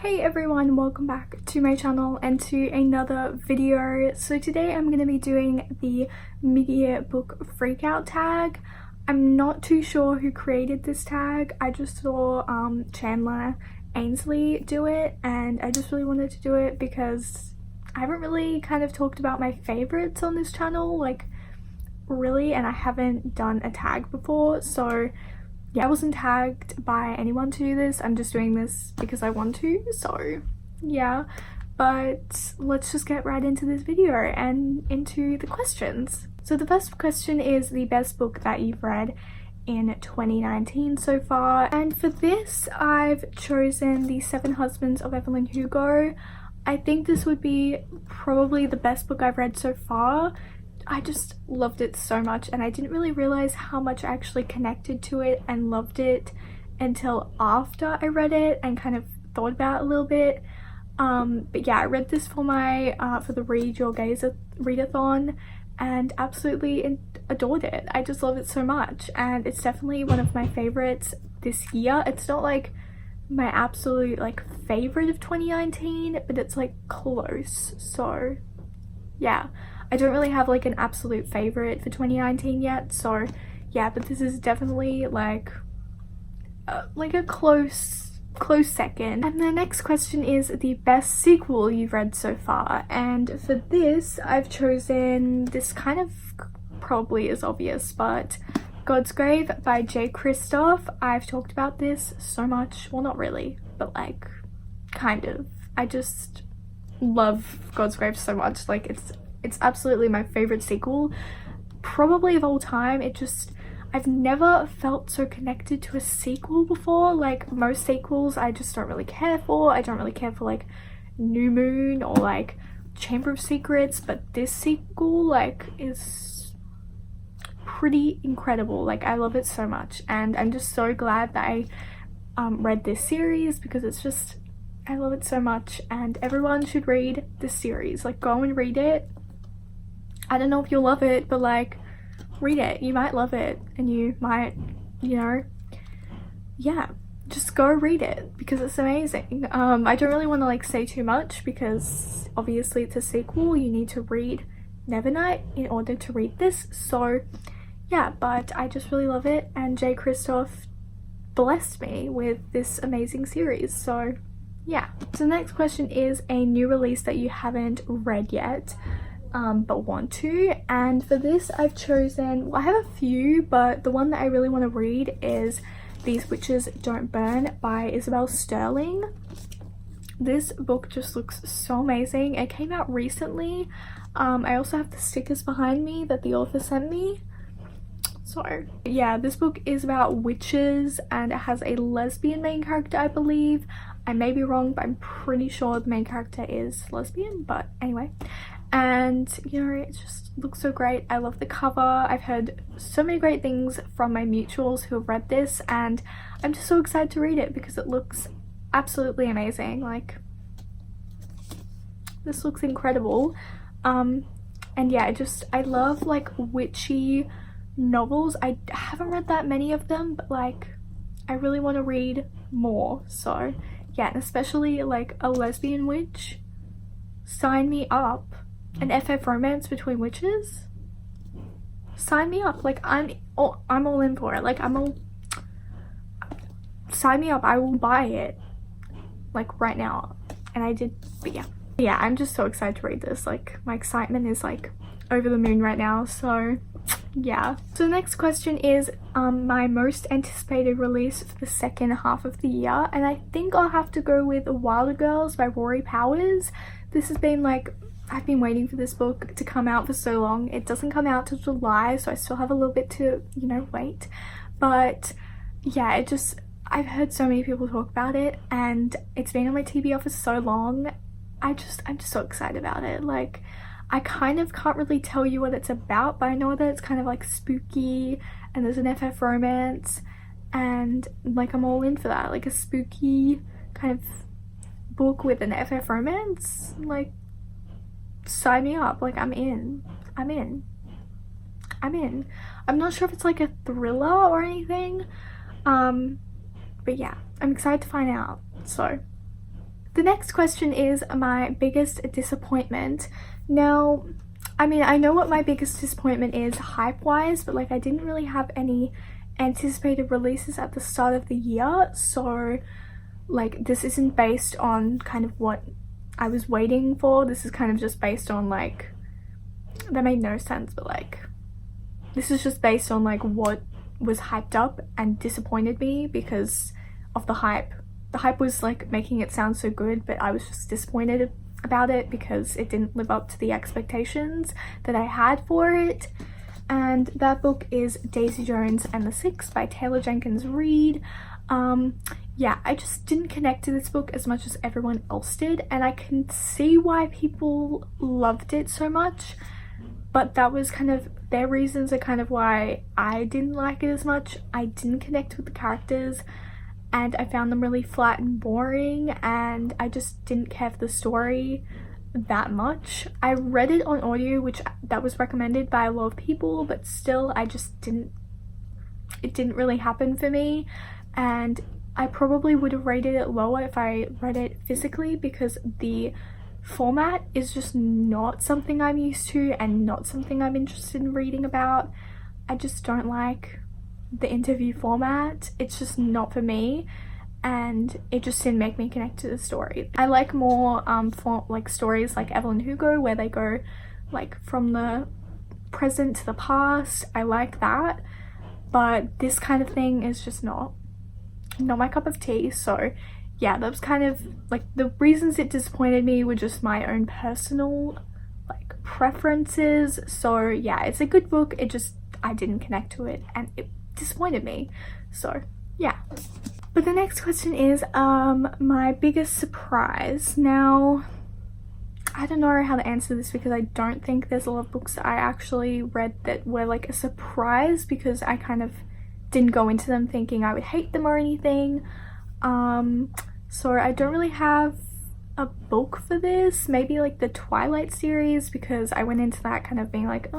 Hey everyone, welcome back to my channel and to another video. So today I'm going to be doing the mid-year book freakout tag. I'm not too sure who created this tag. I just saw Chandler Ainsley do it and I just really wanted to do it because I haven't really kind of talked about my favorites on this channel, like really, and I haven't done a tag before, so yeah, I wasn't tagged by anyone to do this. I'm just doing this because I want to, so yeah. But let's just get right into this video and into the questions. So the first question is the best book that you've read in 2019 so far, and for this I've chosen The Seven Husbands of Evelyn Hugo. I think this would be probably the best book I've read so far. I just loved it so much and I didn't really realize how much I actually connected to it and loved it until after I read it and kind of thought about it a little bit. But yeah, I read this for my for the Read Your Gaze readathon and absolutely adored it. I just love it so much and it's definitely one of my favorites this year. It's not like my absolute like favorite of 2019, but it's like close. So yeah, I don't really have like an absolute favorite for 2019 yet, so yeah, but this is definitely like a close second. And the next question is the best sequel you've read so far, and for this I've chosen, this kind of probably is obvious, but God's Grave by Jay Kristoff. I've talked about this so much, well not really, but like kind of. I just love God's Grave so much, like it's absolutely my favorite sequel probably of all time. I've never felt so connected to a sequel before. Like most sequels I just don't really care for. I don't really care for like New Moon or like Chamber of Secrets, but this sequel like is pretty incredible. Like I love it so much and I'm just so glad that I read this series because it's just, I love it so much and everyone should read this series. Like go and read it. I don't know if you'll love it, but like read it. You might love it and you might, you know, yeah, just go read it because it's amazing. I don't really want to like say too much because obviously it's a sequel. You need to read Nevernight in order to read this, so yeah, but I just really love it and Jay Kristoff blessed me with this amazing series, so yeah. So the next question is a new release that you haven't read yet but want to, and for this I've chosen, well I have a few, but the one that I really want to read is These Witches Don't Burn by Isabel Sterling. This book just looks so amazing. It came out recently. I also have the stickers behind me that the author sent me. So yeah, this book is about witches and it has a lesbian main character, I believe. I may be wrong, but I'm pretty sure the main character is lesbian, but anyway. And you know, it just looks so great. I love the cover. I've heard so many great things from my mutuals who have read this and I'm just so excited to read it because it looks absolutely amazing. Like this looks incredible. And yeah, I love like witchy novels. I haven't read that many of them, but like I really want to read more, so yeah, and especially like a lesbian witch. Sign me up. An FF romance between witches, sign me up. Like I'm all in for it. Like sign me up. I will buy it like right now. And I did, but yeah, I'm just so excited to read this. Like my excitement is like over the moon right now, so yeah. So the next question is my most anticipated release for the second half of the year, and I think I'll have to go with Wilder Girls by Rory Powers. This has been like, I've been waiting for this book to come out for so long. It doesn't come out till July, so I still have a little bit to, you know, wait. But yeah, I've heard so many people talk about it and it's been on my TBR for so long. I'm just so excited about it. Like I kind of can't really tell you what it's about, but I know that it's kind of like spooky and there's an FF romance and like I'm all in for that. Like a spooky kind of book with an FF romance, like sign me up. Like I'm in. I'm not sure if it's like a thriller or anything, but yeah, I'm excited to find out. So The next question is my biggest disappointment. Now, I mean, I know what my biggest disappointment is hype-wise, but like I didn't really have any anticipated releases at the start of the year, so like this isn't based on kind of what I was waiting for. This is kind of just based on like, that made no sense, but like this is just based on like what was hyped up and disappointed me because of the hype. The hype was like making it sound so good, but I was just disappointed about it because it didn't live up to the expectations that I had for it. And that book is Daisy Jones and the Six by Taylor Jenkins Reid. Yeah, I just didn't connect to this book as much as everyone else did, and I can see why people loved it so much, but that was kind of their reasons are kind of why I didn't like it as much. I didn't connect with the characters and I found them really flat and boring, and I just didn't care for the story that much. I read it on audio, which that was recommended by a lot of people, but still it didn't really happen for me, and I probably would have rated it lower if I read it physically because the format is just not something I'm used to and not something I'm interested in reading about. I just don't like the interview format. It's just not for me, and it just didn't make me connect to the story. I like more for like stories like Evelyn Hugo where they go like from the present to the past. I like that, but this kind of thing is just not my cup of tea. So yeah, that was kind of like the reasons it disappointed me were just my own personal like preferences. So yeah, it's a good book, it just I didn't connect to it and it disappointed me. So yeah. But the next question is my biggest surprise. Now, I don't know how to answer this because I don't think there's a lot of books that I actually read that were like a surprise because I kind of didn't go into them thinking I would hate them or anything. So I don't really have a book for this. Maybe like the Twilight series, because I went into that kind of being like,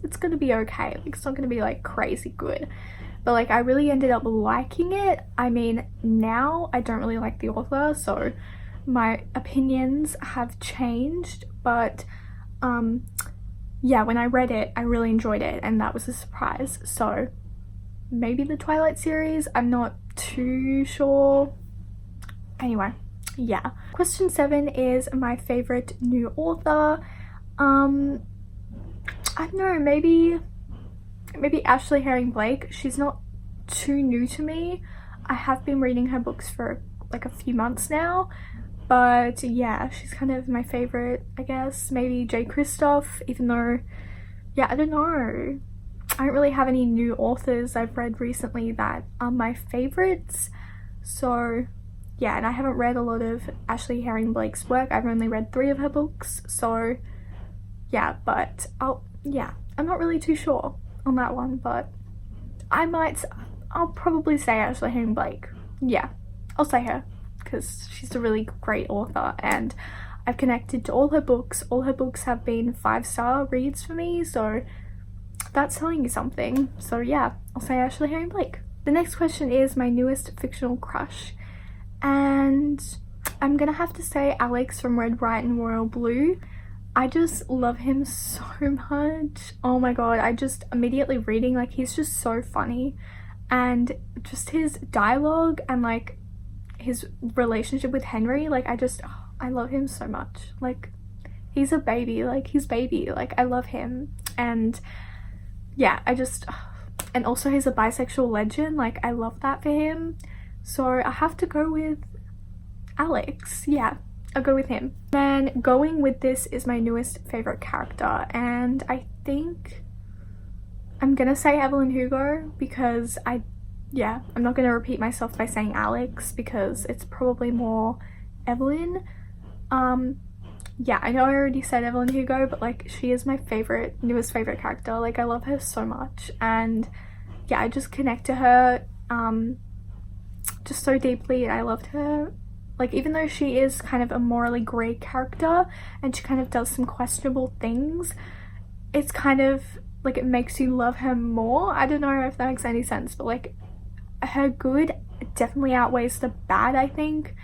it's gonna be okay, like it's not gonna be like crazy good, but like I really ended up liking it. I mean, now I don't really like the author, so my opinions have changed, but yeah, when I read it I really enjoyed it and that was a surprise. So maybe the Twilight series, I'm not too sure. Anyway, yeah. Question 7 is my favorite new author. I don't know, maybe Ashley Herring Blake. She's not too new to me. I have been reading her books for like a few months now, but yeah, she's kind of my favorite, I guess. Maybe Jay Kristoff, even though, yeah, I don't know. I don't really have any new authors I've read recently that are my favorites. So yeah, and I haven't read a lot of Ashley Herring Blake's work. I've only read 3 of her books. So yeah, but I'm not really too sure on that one, but I'll probably say Ashley Herring Blake. Yeah, I'll say her because she's a really great author and I've connected to all her books. All her books have been 5-star reads for me, so that's telling you something. So yeah, I'll say Ashley Herring Blake. The next question is my newest fictional crush, and I'm gonna have to say Alex from Red, White and Royal Blue. I just love him so much. Oh my god, I just immediately reading, like, he's just so funny, and just his dialogue and like his relationship with Henry, like I love him so much. Like, he's a baby, like he's baby, like I love him. And yeah, and also he's a bisexual legend, like I love that for him. So I have to go with Alex. Yeah, I'll go with him. Then going with this is my newest favorite character, and I think I'm gonna say Evelyn Hugo because I'm not gonna repeat myself by saying Alex because it's probably more Evelyn. Yeah, I know I already said Evelyn Hugo, but like she is my newest favorite character. Like I love her so much, and yeah, I just connect to her just so deeply, and I loved her. Like, even though she is kind of a morally grey character and she kind of does some questionable things, it's kind of like it makes you love her more. I don't know if that makes any sense, but like her good definitely outweighs the bad, I think.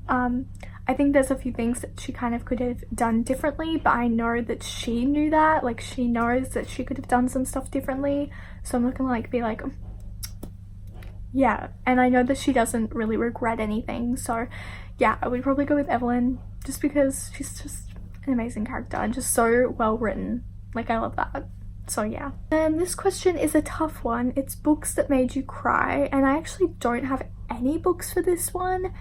I think there's a few things that she kind of could have done differently, but I know that she knew that, like she knows that she could have done some stuff differently, so I'm not gonna like be like, yeah. And I know that she doesn't really regret anything, so yeah, I would probably go with Evelyn, just because she's just an amazing character and just so well written. Like, I love that. So yeah. And this question is a tough one. It's books that made you cry, and I actually don't have any books for this one.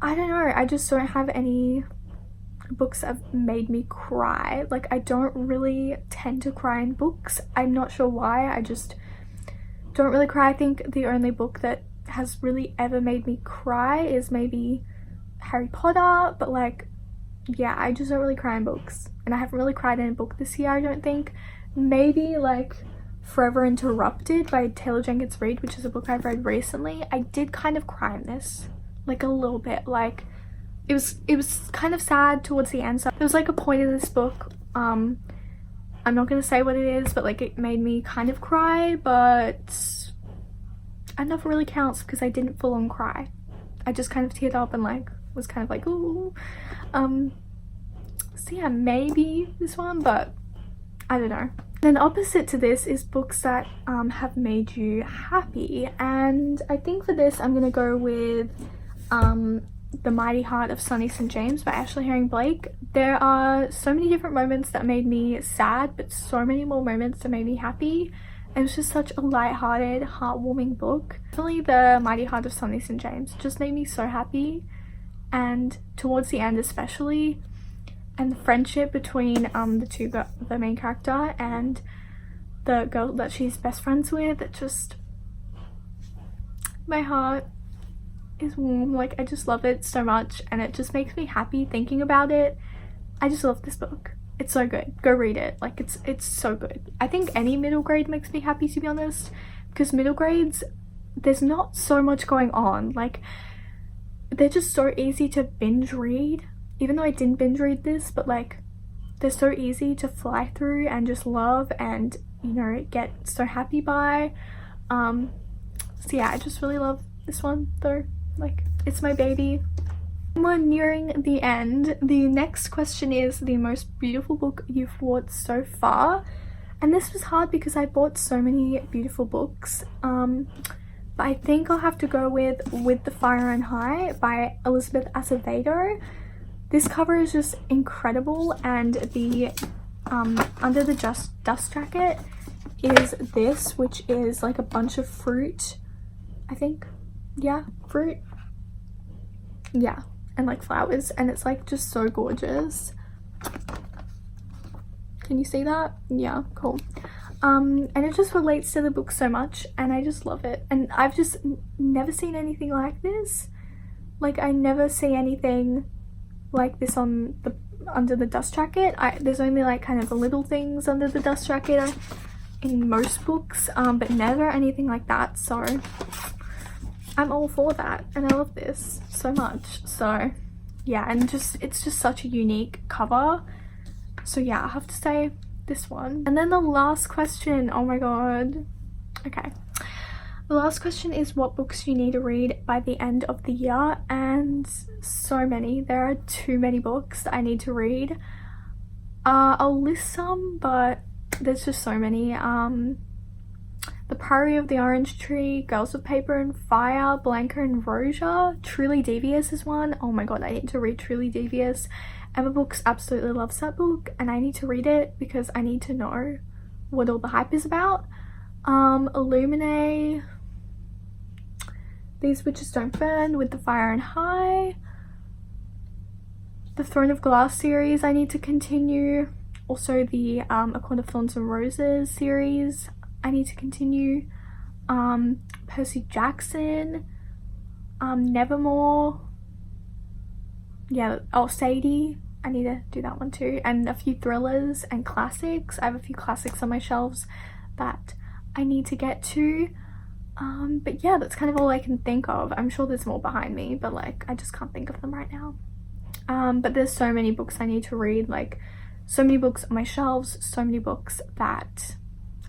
I don't know, I just don't have any books that have made me cry. Like, I don't really tend to cry in books. I'm not sure why, I just don't really cry. I think the only book that has really ever made me cry is maybe Harry Potter, but like, yeah, I just don't really cry in books. And I haven't really cried in a book this year, I don't think. Maybe like Forever Interrupted by Taylor Jenkins Reid, which is a book I've read recently. I did kind of cry in this, like a little bit. Like, it was kind of sad towards the end. So there was like a point in this book, I'm not gonna say what it is, but like it made me kind of cry, but enough really counts because I didn't full on cry. I just kind of teared up and like was kind of like, ooh. So yeah, maybe this one, but I don't know. Then opposite to this is books that have made you happy, and I think for this I'm gonna go with The Mighty Heart of Sonny St. James by Ashley Herring Blake. There are so many different moments that made me sad, but so many more moments that made me happy. It was just such a light-hearted, heartwarming book. Definitely The Mighty Heart of Sonny St. James just made me so happy, and towards the end especially, and the friendship between the main character and the girl that she's best friends with, it just, my heart is warm. Like, I just love it so much, and it just makes me happy thinking about it. I just love this book. It's so good. Go read it. Like, it's so good. I think any middle grade makes me happy, to be honest, because middle grades, there's not so much going on. Like, they're just so easy to binge read, even though I didn't binge read this, but like, they're so easy to fly through and just love and, you know, get so happy by. So yeah, I just really love this one though. Like, it's my baby. We're nearing the end. The next question is the most beautiful book you've bought so far, and this was hard because I bought so many beautiful books, but I think I'll have to go with the Fire and High by Elizabeth Acevedo. This cover is just incredible, and the under the dust jacket is this, which is like a bunch of fruit, I think. Yeah, fruit. Yeah, and like flowers, and it's like just so gorgeous. Can you see that? Yeah, cool. And it just relates to the book so much, and I just love it. And I've just never seen anything like this. Like, I never see anything like this on the under the dust jacket. There's only like kind of little things under the dust jacket in most books, but never anything like that. So I'm all for that, and I love this so much. So yeah, and just it's just such a unique cover. So yeah, I have to say this one. And then the last question, oh my god. Okay, the last question is what books you need to read by the end of the year, and so many. There are too many books that I need to read. I'll list some, but there's just so many. The Priory of the Orange Tree, Girls of Paper and Fire, Blanca and Rosia, Truly Devious is one. Oh my god, I need to read Truly Devious. Emma Books absolutely loves that book, and I need to read it because I need to know what all the hype is about. Illuminae, These Witches Don't Burn with the Fire and High. The Throne of Glass series I need to continue. Also the A Court of Thorns and Roses series I need to continue. Percy Jackson, Nevermore, yeah, Sadie, I need to do that one too, and a few thrillers and classics. I have a few classics on my shelves that I need to get to. But yeah, that's kind of all I can think of. I'm sure there's more behind me, but like, I just can't think of them right now. But there's so many books I need to read, like so many books on my shelves, so many books that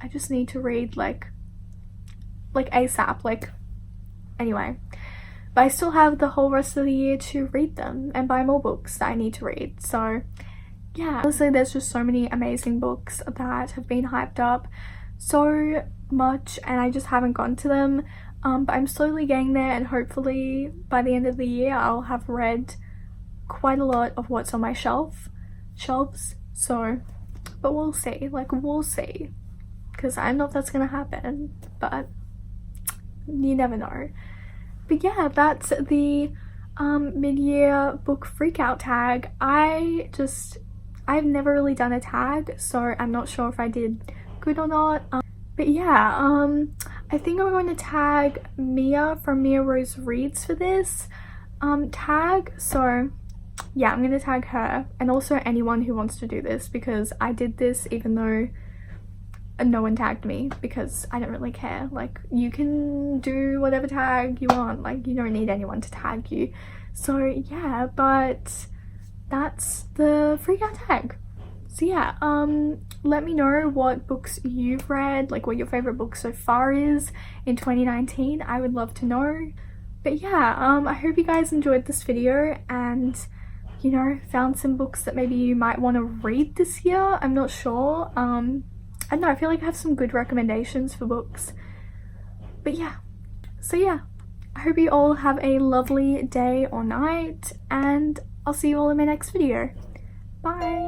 I just need to read like ASAP. Like, anyway, but I still have the whole rest of the year to read them and buy more books that I need to read. So yeah, honestly there's just so many amazing books that have been hyped up so much and I just haven't gotten to them, but I'm slowly getting there, and hopefully by the end of the year I'll have read quite a lot of what's on my shelves. So but we'll see, like we'll see, because I don't know if that's gonna happen, but you never know. But yeah, that's the mid-year book freakout tag. I've never really done a tag, so I'm not sure if I did good or not. But yeah, I think I'm going to tag Mia from Mia Rose Reads for this tag. So yeah, I'm gonna tag her, and also anyone who wants to do this, because I did this even though no one tagged me, because I don't really care. Like, you can do whatever tag you want, like you don't need anyone to tag you. So yeah, but that's the freakout tag. So yeah, let me know what books you've read, like what your favorite book so far is in 2019. I would love to know. But yeah, I hope you guys enjoyed this video and, you know, found some books that maybe you might want to read this year. I'm not sure. I don't know, I feel like I have some good recommendations for books. But yeah, so yeah, I hope you all have a lovely day or night, and I'll see you all in my next video. Bye!